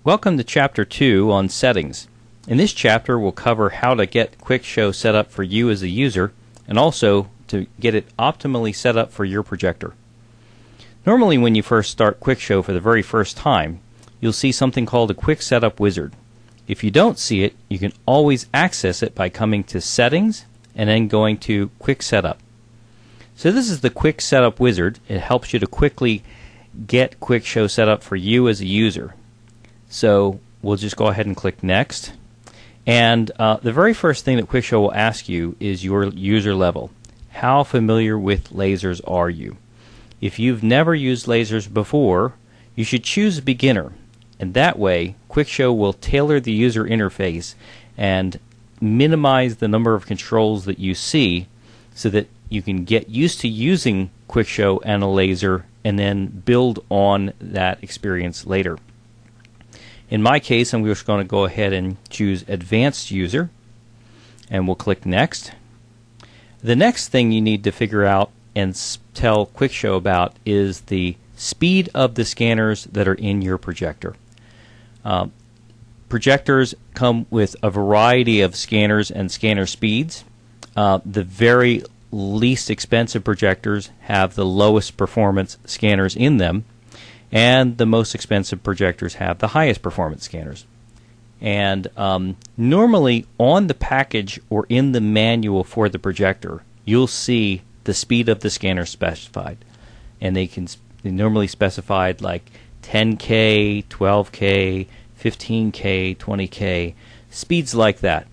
Welcome to Chapter 2 on Settings. In this chapter, we'll cover how to get Quickshow set up for you as a user, and also to get it optimally set up for your projector. Normally when you first start Quickshow for the very first time, you'll see something called a Quick Setup Wizard. If you don't see it, you can always access it by coming to Settings and then going to Quick Setup. So this is the Quick Setup Wizard. It helps you to quickly get Quickshow set up for you as a user. So we'll just go ahead and click Next. And the very first thing that Quickshow will ask you is your user level. How familiar with lasers are you? If you've never used lasers before, you should choose Beginner. And that way, Quickshow will tailor the user interface and minimize the number of controls that you see so that you can get used to using Quickshow and a laser and then build on that experience later. In my case, I'm just going to go ahead and choose Advanced User, and we'll click Next. The next thing you need to figure out and tell Quickshow about is the speed of the scanners that are in your projector. Projectors come with a variety of scanners and scanner speeds. The very least expensive projectors have the lowest performance scanners in them, and the most expensive projectors have the highest performance scanners. And normally on the package or in the manual for the projector, you'll see the speed of the scanner specified. And they normally specified like 10K, 12K, 15K, 20K, speeds like that.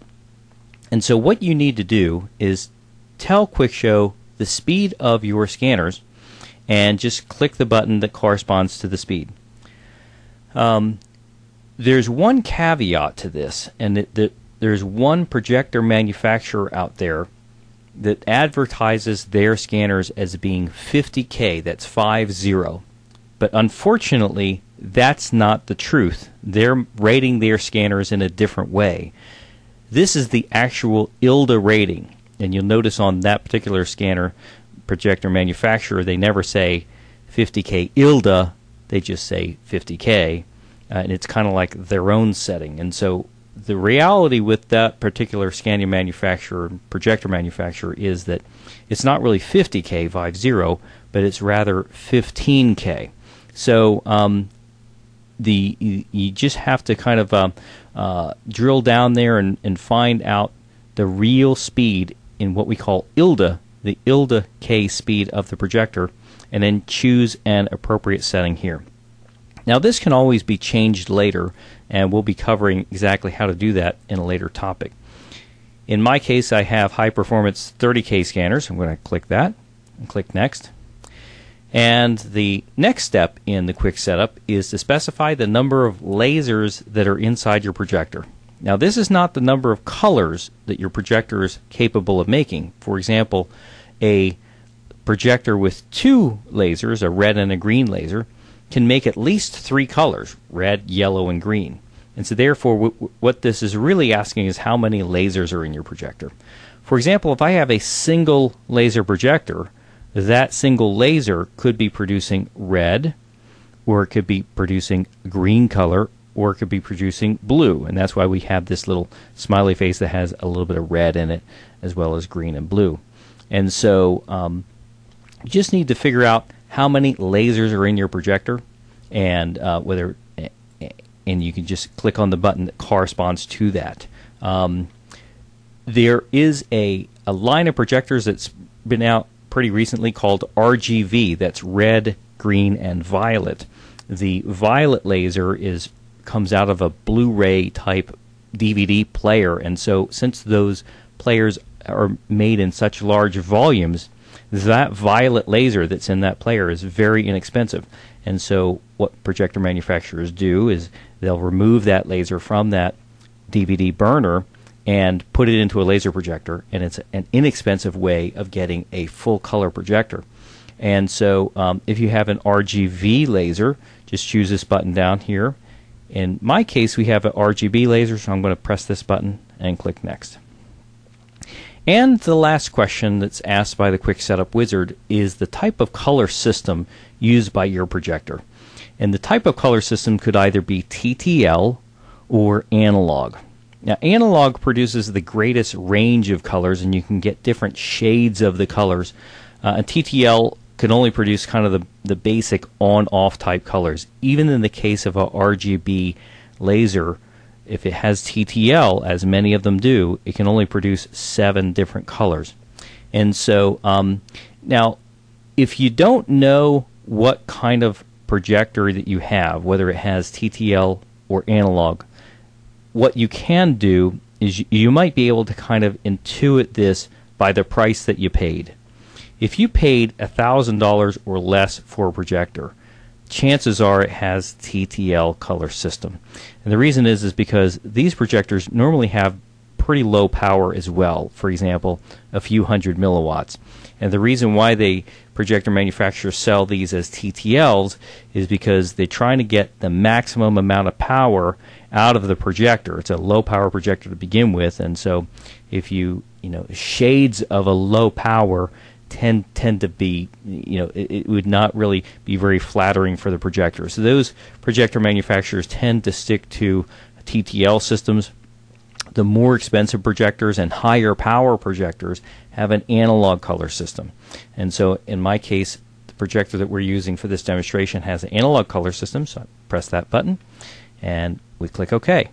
And so what you need to do is tell Quickshow the speed of your scanners and just click the button that corresponds to the speed. There's one caveat to this, and there's one projector manufacturer out there that advertises their scanners as being 50K, that's 50. But unfortunately, that's not the truth. They're rating their scanners in a different way. This is the actual ILDA rating, and you'll notice on that particular scanner projector manufacturer, they never say 50K ILDA, they just say 50K, and it's kind of like their own setting. And so the reality with that particular scanner manufacturer, projector manufacturer, is that it's not really 50K, 50, but it's rather 15K. So you just have to kind of drill down there and find out the real speed in what we call ILDA, the ILDA K speed of the projector, and then choose an appropriate setting here. Now this can always be changed later, and we'll be covering exactly how to do that in a later topic. In my case, I have high performance 30K scanners. I'm going to click that and click Next. And the next step in the quick setup is to specify the number of lasers that are inside your projector. Now this is not the number of colors that your projector is capable of making. For example, a projector with two lasers, a red and a green laser, can make at least 3 colors, red, yellow, and green. And so therefore what this is really asking is how many lasers are in your projector. For example, if I have a single laser projector, that single laser could be producing red, or it could be producing green color, or it could be producing blue. And that's why we have this little smiley face that has a little bit of red in it, as well as green and blue. And so you just need to figure out how many lasers are in your projector, and and you can just click on the button that corresponds to that. There is a line of projectors that's been out pretty recently called RGV. That's red, green, and violet. The violet laser comes out of a Blu-ray type DVD player, and so since those players are made in such large volumes, that violet laser that's in that player is very inexpensive. And so what projector manufacturers do is they'll remove that laser from that DVD burner and put it into a laser projector, and it's an inexpensive way of getting a full color projector. And so if you have an RGB laser, just choose this button down here. In my case, we have an RGB laser, so I'm going to press this button and click Next. And the last question that's asked by the Quick Setup Wizard is the type of color system used by your projector. And the type of color system could either be TTL or analog. Now, analog produces the greatest range of colors, and you can get different shades of the colors. And TTL can only produce kind of the basic on-off type colors. Even in the case of a RGB laser, if it has TTL, as many of them do, it can only produce 7 different colors. And so, now, if you don't know what kind of projector that you have, whether it has TTL or analog, what you can do is you might be able to kind of intuit this by the price that you paid. If you paid $1,000 or less for a projector, chances are it has TTL color system. And the reason is because these projectors normally have pretty low power as well. For example, a few hundred milliwatts. And the reason why the projector manufacturers sell these as TTLs is because they're trying to get the maximum amount of power out of the projector. It's a low power projector to begin with, and so if you shades of a low power tend to be, it would not really be very flattering for the projector. So those projector manufacturers tend to stick to TTL systems. The more expensive projectors and higher power projectors have an analog color system. And so in my case, the projector that we're using for this demonstration has an analog color system, so I press that button and we click OK.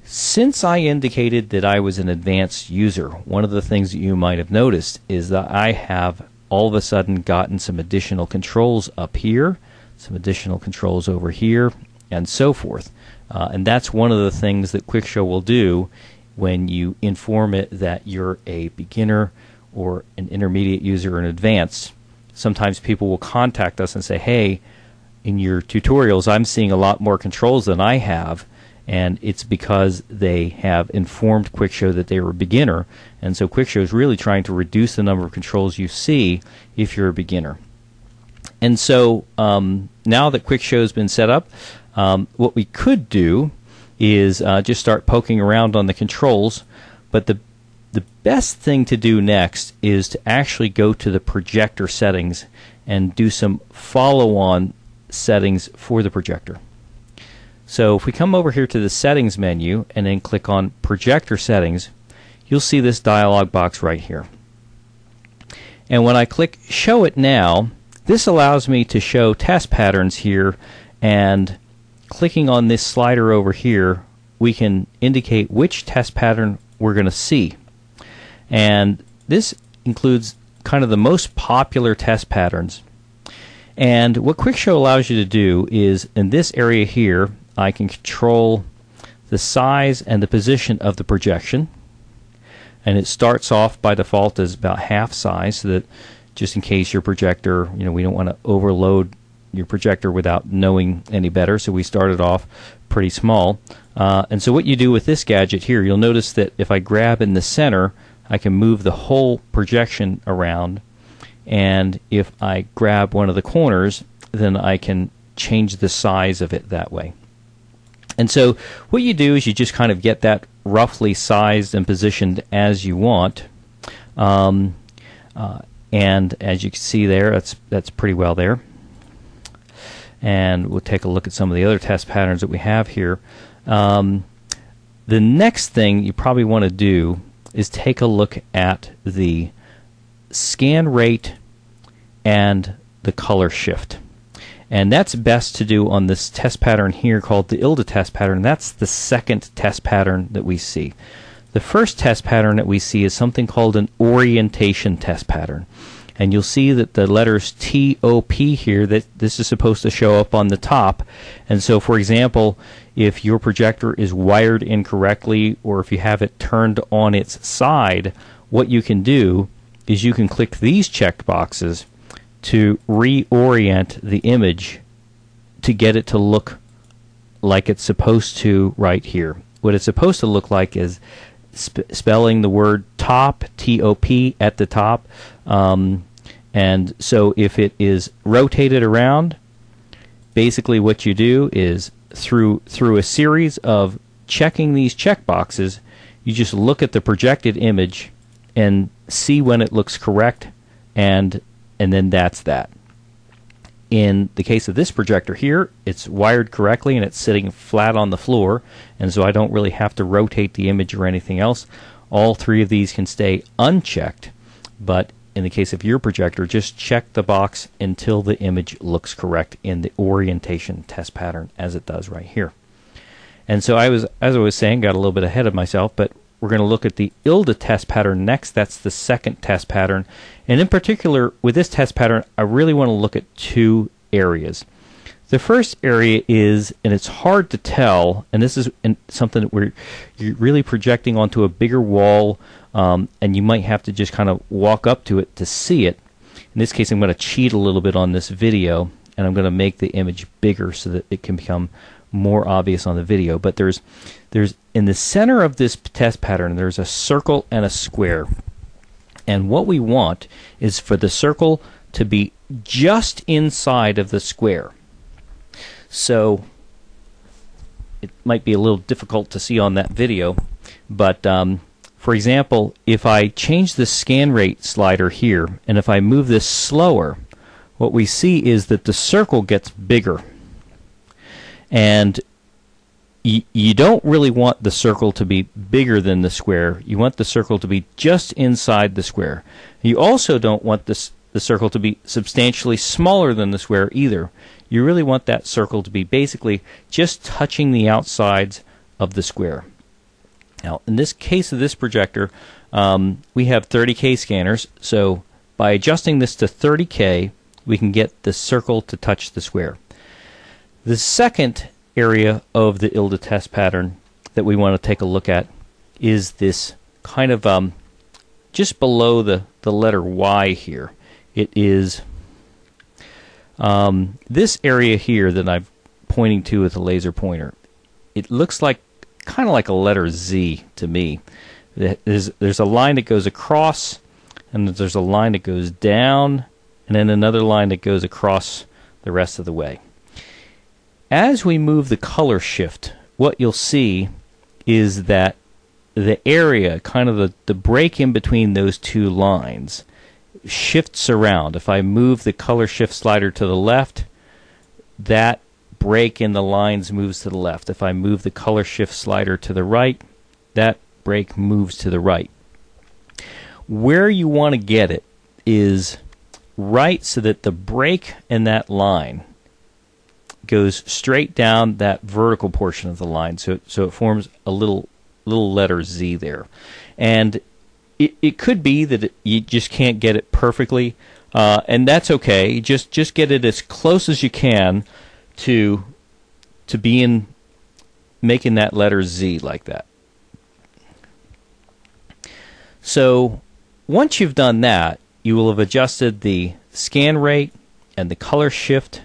Since I indicated that I was an advanced user, one of the things that you might have noticed is that I have all of a sudden gotten some additional controls up here, some additional controls over here, and so forth. And that's one of the things that Quickshow will do when you inform it that you're a beginner or an intermediate user or an advanced. Sometimes people will contact us and say, hey, in your tutorials I'm seeing a lot more controls than I have, and it's because they have informed Quickshow that they were a beginner. And so Quickshow is really trying to reduce the number of controls you see if you're a beginner. And so now that Quickshow has been set up, what we could do is just start poking around on the controls, but the best thing to do next is to actually go to the projector settings and do some follow-on settings for the projector. So if we come over here to the settings menu and then click on projector settings, you'll see this dialog box right here. And when I click show it now, this allows me to show test patterns here, and clicking on this slider over here, we can indicate which test pattern we're going to see. And this includes kind of the most popular test patterns. And what Quickshow allows you to do is, in this area here, I can control the size and the position of the projection. And it starts off by default as about half size, so that just in case your projector, we don't want to overload your projector without knowing any better, so we started off pretty small. And so what you do with this gadget here, you'll notice that if I grab in the center, I can move the whole projection around, and if I grab one of the corners, then I can change the size of it that way. And so what you do is you just kind of get that roughly sized and positioned as you want. And as you can see there, that's pretty well there. And we'll take a look at some of the other test patterns that we have here. The next thing you probably want to do is take a look at the scan rate and the color shift. And that's best to do on this test pattern here called the ILDA test pattern. That's the second test pattern that we see. The first test pattern that we see is something called an orientation test pattern. And you'll see that the letters TOP here, that this is supposed to show up on the top. And so, for example, if your projector is wired incorrectly, or if you have it turned on its side, what you can do is you can click these checked boxes to reorient the image to get it to look like it's supposed to right here. What it's supposed to look like is spelling the word top, T-O-P, at the top. And so if it is rotated around, basically what you do is through a series of checking these check boxes, you just look at the projected image and see when it looks correct, and then that's that. In the case of this projector here, it's wired correctly and it's sitting flat on the floor, and so I don't really have to rotate the image or anything else. All three of these can stay unchecked, but in the case of your projector, just check the box until the image looks correct in the orientation test pattern, as it does right here. And so as I was saying, got a little bit ahead of myself, but we're going to look at the ILDA test pattern next. That's the second test pattern. And in particular, with this test pattern, I really want to look at two areas. The first area is, and it's hard to tell, and this is something where you're really projecting onto a bigger wall, and you might have to just kind of walk up to it to see it. In this case, I'm going to cheat a little bit on this video, and I'm going to make the image bigger so that it can become more obvious on the video. But there's in the center of this test pattern, there's a circle and a square. And what we want is for the circle to be just inside of the square. So it might be a little difficult to see on that video, but for example, if I change the scan rate slider here, and if I move this slower, what we see is that the circle gets bigger. And you don't really want the circle to be bigger than the square. You want the circle to be just inside the square. You also don't want the circle to be substantially smaller than the square either. You really want that circle to be basically just touching the outsides of the square. Now, in this case of this projector, we have 30K scanners, so by adjusting this to 30K, we can get the circle to touch the square. The second area of the ILDA test pattern that we want to take a look at is this kind of just below the letter Y here. It is this area here that I'm pointing to with a laser pointer. It looks like kind of like a letter Z to me. There's a line that goes across, and there's a line that goes down, and then another line that goes across the rest of the way. As we move the color shift, what you'll see is that the area, kind of the break in between those two lines, shifts around. If I move the color shift slider to the left, that break in the lines moves to the left. If I move the color shift slider to the right, that break moves to the right. Where you want to get it is right so that the break in that line goes straight down that vertical portion of the line, so it forms a little letter Z there. And it could be that you just can't get it perfectly, and that's okay. Just get it as close as you can to being making that letter Z like that. So once you've done that, you will have adjusted the scan rate and the color shift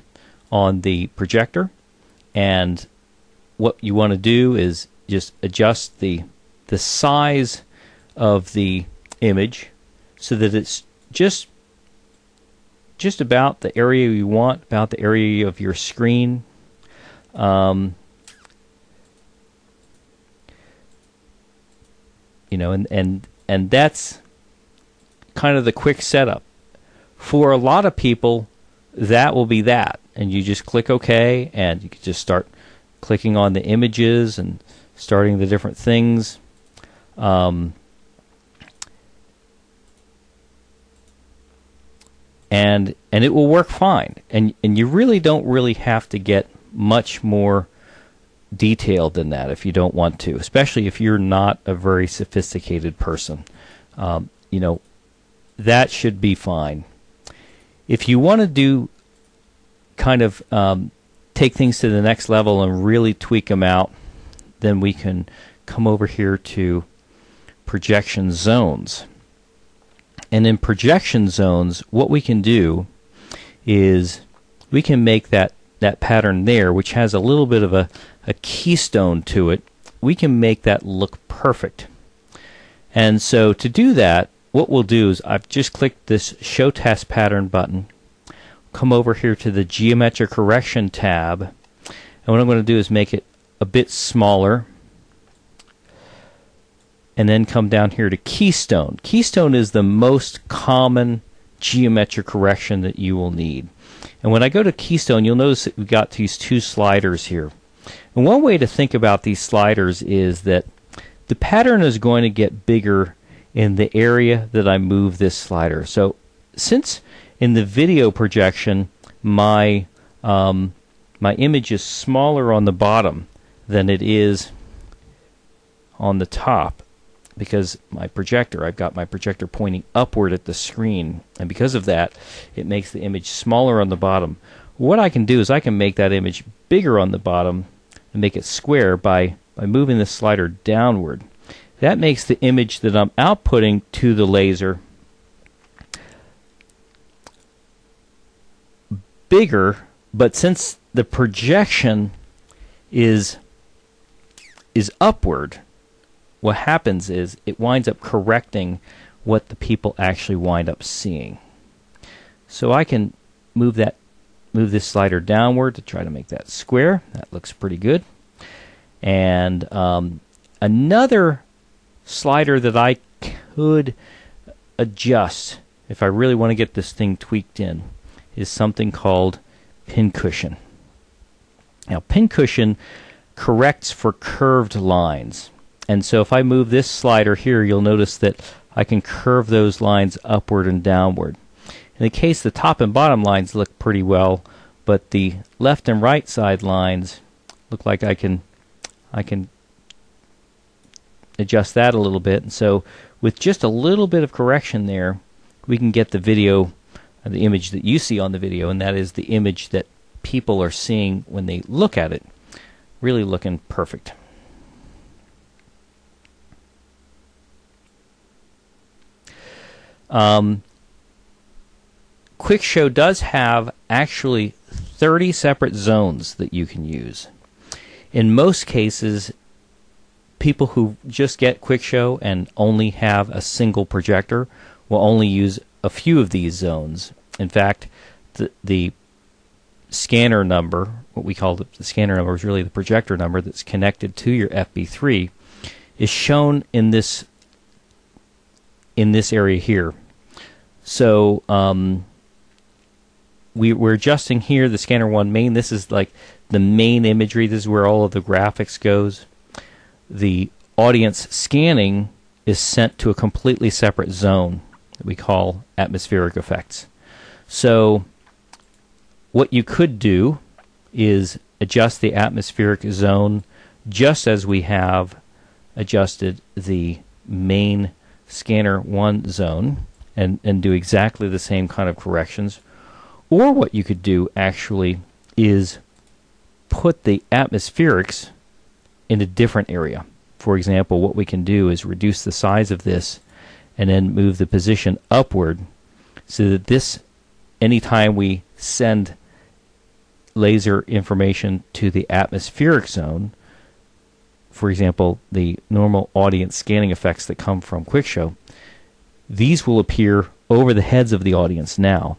on the projector, and what you want to do is just adjust the size of the image so that it's just about the area you want, about the area of your screen. You know, and that's kind of the quick setup. For a lot of people, that will be that, and you just click OK, and you can just start clicking on the images and starting the different things. And it will work fine, and you really don't really have to get much more detailed than that if you don't want to, especially if you're not a very sophisticated person. You know, that should be fine. If you want to do kind of take things to the next level and really tweak them out, then we can come over here to projection zones. And in projection zones, what we can do is we can make that pattern there, which has a little bit of a keystone to it, we can make that look perfect. And so to do that, what we'll do is I've just clicked this Show Test Pattern button, come over here to the Geometric Correction tab, and what I'm going to do is make it a bit smaller, and then come down here to Keystone. Keystone is the most common geometric correction that you will need. And when I go to Keystone, you'll notice that we've got these two sliders here. And one way to think about these sliders is that the pattern is going to get bigger in the area that I move this slider. So since in the video projection my image is smaller on the bottom than it is on the top, because I've got my projector pointing upward at the screen, and because of that it makes the image smaller on the bottom. What I can do is I can make that image bigger on the bottom and make it square by moving the slider downward. That makes the image that I'm outputting to the laser bigger, but since the projection is upward, what happens is it winds up correcting what the people actually wind up seeing. So I can move this slider downward to try to make that square. That looks pretty good. And another slider that I could adjust if I really want to get this thing tweaked in is something called pincushion. Now, pincushion corrects for curved lines. And so if I move this slider here, you'll notice that I can curve those lines upward and downward. In the case, the top and bottom lines look pretty well, but the left and right side lines look like I can adjust that a little bit. And so with just a little bit of correction there, we can get the video, the image that you see on the video, and that is the image that people are seeing when they look at it, really looking perfect. Quickshow does have actually 30 separate zones that you can use. In most cases, people who just get Quickshow and only have a single projector will only use a few of these zones. In fact, the scanner number, what we call the scanner number, is really the projector number that's connected to your FB3, is shown in this area here. So we're adjusting here the scanner 1 main. This is like the main imagery. This is where all of the graphics goes. The audience scanning is sent to a completely separate zone that we call atmospheric effects. So what you could do is adjust the atmospheric zone just as we have adjusted the main scanner 1 zone and do exactly the same kind of corrections. Or what you could do actually is put the atmospherics in a different area. For example, what we can do is reduce the size of this and then move the position upward so that this, anytime we send laser information to the atmospheric zone, for example, the normal audience scanning effects that come from Quickshow, these will appear over the heads of the audience now.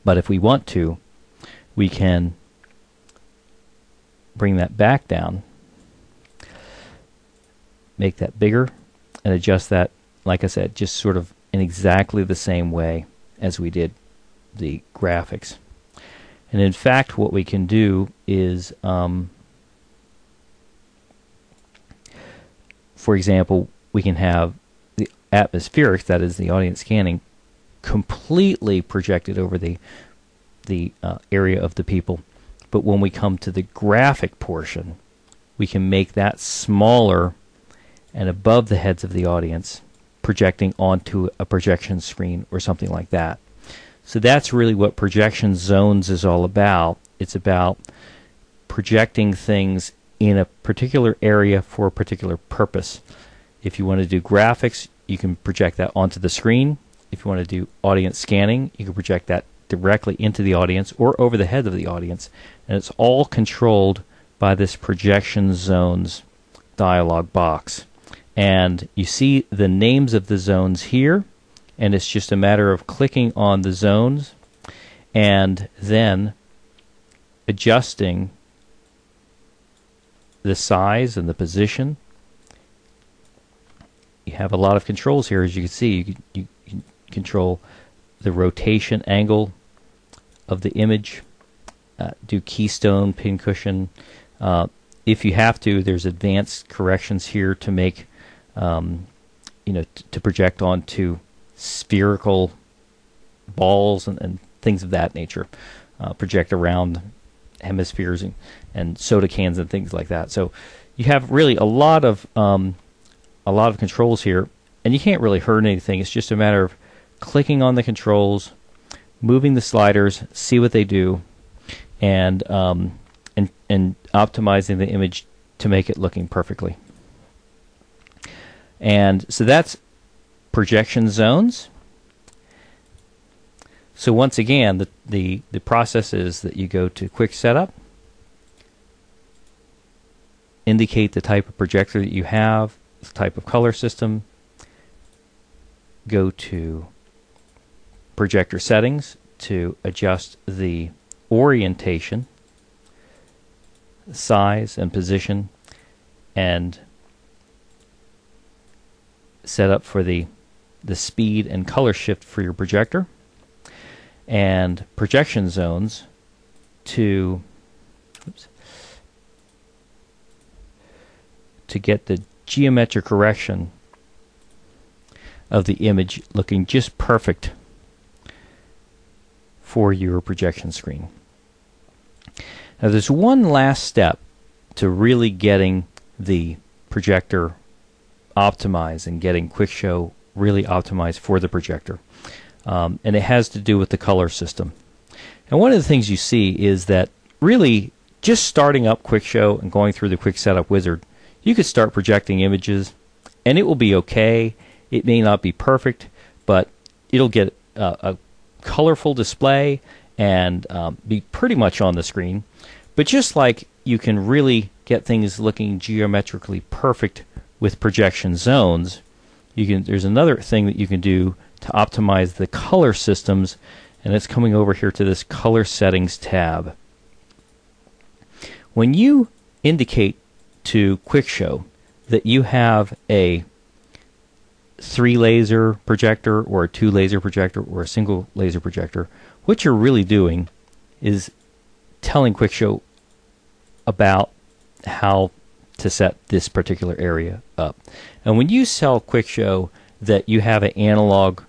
But if we want to, we can bring that back down, make that bigger, and adjust that, like I said, just sort of in exactly the same way as we did the graphics. And in fact, what we can do is, for example, we can have the atmospherics, that is the audience scanning, completely projected over the area of the people. But when we come to the graphic portion, we can make that smaller and above the heads of the audience, projecting onto a projection screen or something like that. So that's really what projection zones is all about. It's about projecting things in a particular area for a particular purpose. If you want to do graphics, you can project that onto the screen. If you want to do audience scanning, you can project that directly into the audience or over the head of the audience. And it's all controlled by this projection zones dialog box. And you see the names of the zones here, and it's just a matter of clicking on the zones and then adjusting the size and the position. You have a lot of controls here, as you can see. You can control the rotation angle of the image, do keystone, pincushion. If you have to, there's advanced corrections here to make, to project onto spherical balls and things of that nature. Project around hemispheres and soda cans and things like that. So you have really a lot of controls here, and you can't really hurt anything. It's just a matter of clicking on the controls, moving the sliders, see what they do, and optimizing the image to make it looking perfectly. And so that's projection zones. So once again, the process is that you go to Quick Setup, indicate the type of projector that you have, the type of color system, go to projector settings to adjust the orientation, size and position, and set up for the speed and color shift for your projector, and projection zones to get the geometric correction of the image looking just perfect for your projection screen. Now there's one last step to really getting the projector optimized and getting Quickshow really optimized for the projector. And it has to do with the color system. And one of the things you see is that really just starting up Quickshow and going through the Quick Setup wizard, you could start projecting images and it will be okay. It may not be perfect, but it'll get a colorful display and be pretty much on the screen. But just like you can really get things looking geometrically perfect with projection zones, there's another thing that you can do to optimize the color systems, and it's coming over here to this color settings tab. When you indicate to Quickshow that you have a 3-laser projector or a 2-laser projector or a single laser projector, what you're really doing is telling Quickshow about how to set this particular area up. And when you tell Quickshow that you have an analog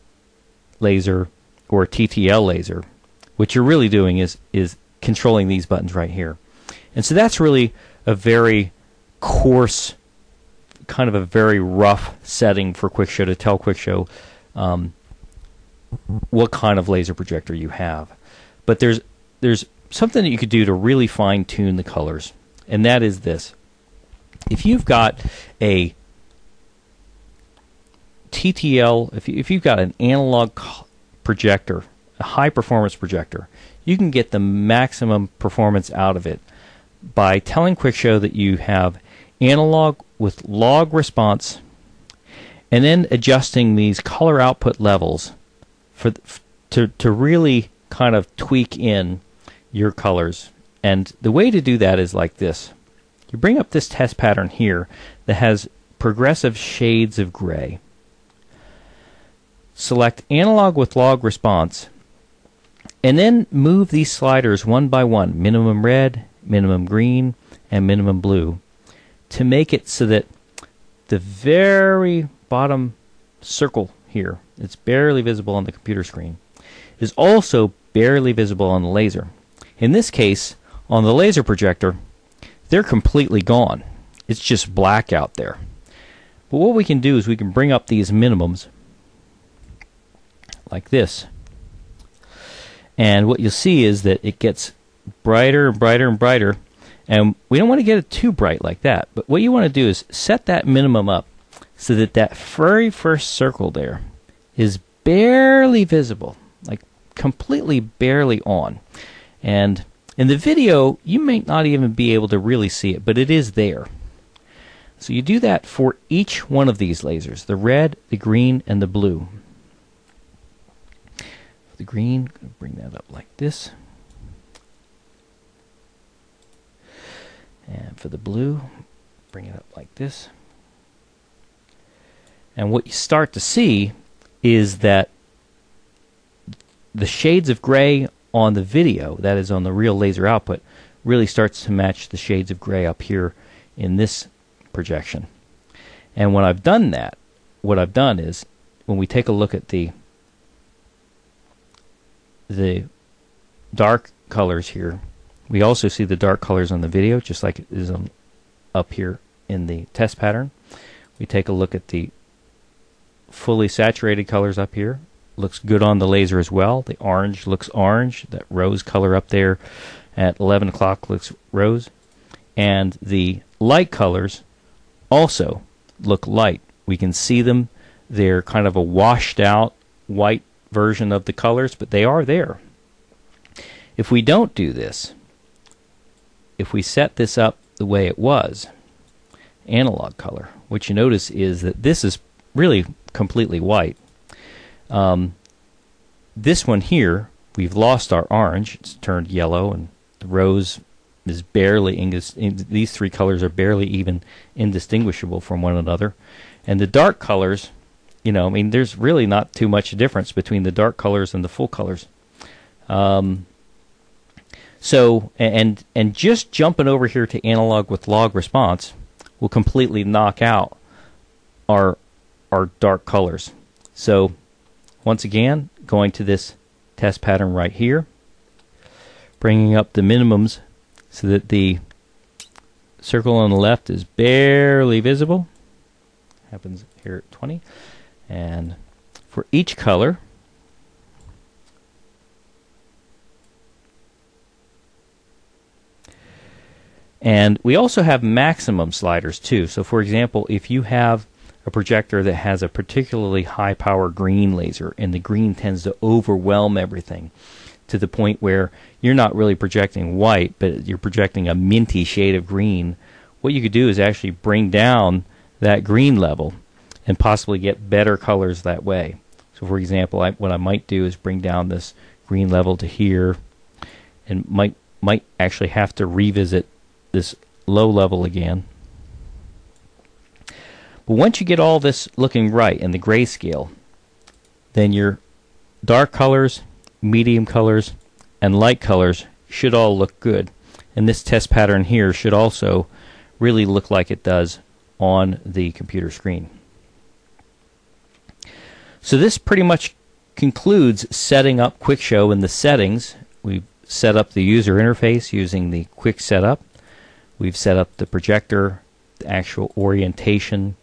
laser or a TTL laser, what you're really doing is controlling these buttons right here. And so that's really a very coarse, kind of a very rough setting for Quickshow to tell Quickshow what kind of laser projector you have. But there's something that you could do to really fine-tune the colors, and that is this. If you've got a TTL, if you've got an analog projector, a high-performance projector, you can get the maximum performance out of it by telling Quickshow that you have analog with log response, and then adjusting these color output levels to really kind of tweak in your colors. And the way to do that is like this. You bring up this test pattern here that has progressive shades of gray. Select analog with log response, and then move these sliders one by one, minimum red, minimum green, and minimum blue, to make it so that the very bottom circle here, it's barely visible on the computer screen, is also barely visible on the laser. In this case, on the laser projector, they're completely gone. It's just black out there. But what we can do is we can bring up these minimums like this. And what you'll see is that it gets brighter and brighter and brighter. And we don't want to get it too bright like that. But what you want to do is set that minimum up so that that very first circle there is barely visible, like completely barely on. And in the video, you may not even be able to really see it, but it is there. So you do that for each one of these lasers, the red, the green, and the blue. For the green, I'm going to bring that up like this. And for the blue, bring it up like this. And what you start to see is that the shades of gray on the video, that is on the real laser output, really starts to match the shades of gray up here in this projection. And when I've done that, what I've done is, when we take a look at the dark colors here, we also see the dark colors on the video, just like it is up here in the test pattern. We take a look at the fully saturated colors up here. Looks good on the laser as well. The orange looks orange. That rose color up there at 11 o'clock looks rose. And the light colors also look light. We can see them. They're kind of a washed out white version of the colors, but they are there. If we don't do this, if we set this up the way it was, analog color, what you notice is that this is really completely white. This one here, we've lost our orange. It's turned yellow, and the rose is barely, these three colors are barely even indistinguishable from one another. And the dark colors, you know, I mean, there's really not too much difference between the dark colors and the full colors. So, and just jumping over here to analog with log response will completely knock out our dark colors. So, once again, going to this test pattern right here, bringing up the minimums so that the circle on the left is barely visible. Happens here at 20. And for each color, and we also have maximum sliders too. So for example, if you have a projector that has a particularly high power green laser, and the green tends to overwhelm everything to the point where you're not really projecting white, but you're projecting a minty shade of green, what you could do is actually bring down that green level and possibly get better colors that way. So for example, what I might do is bring down this green level to here, and might actually have to revisit this low level again. But once you get all this looking right in the grayscale, then your dark colors, medium colors, and light colors should all look good. And this test pattern here should also really look like it does on the computer screen. So this pretty much concludes setting up Quickshow in the settings. We've set up the user interface using the quick setup. We've set up the projector, the actual orientation,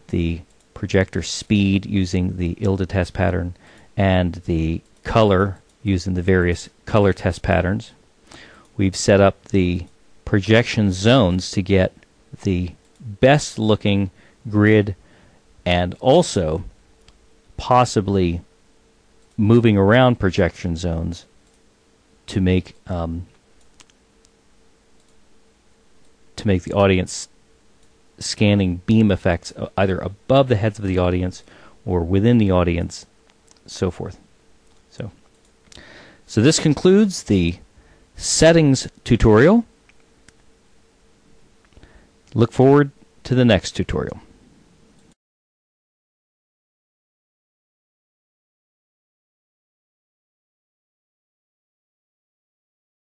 the projector speed using the ILDA test pattern, and the color using the various color test patterns. We've set up the projection zones to get the best looking grid, and also possibly moving around projection zones to make the audience scanning beam effects either above the heads of the audience or within the audience, so forth. So this concludes the settings tutorial. Look forward to the next tutorial.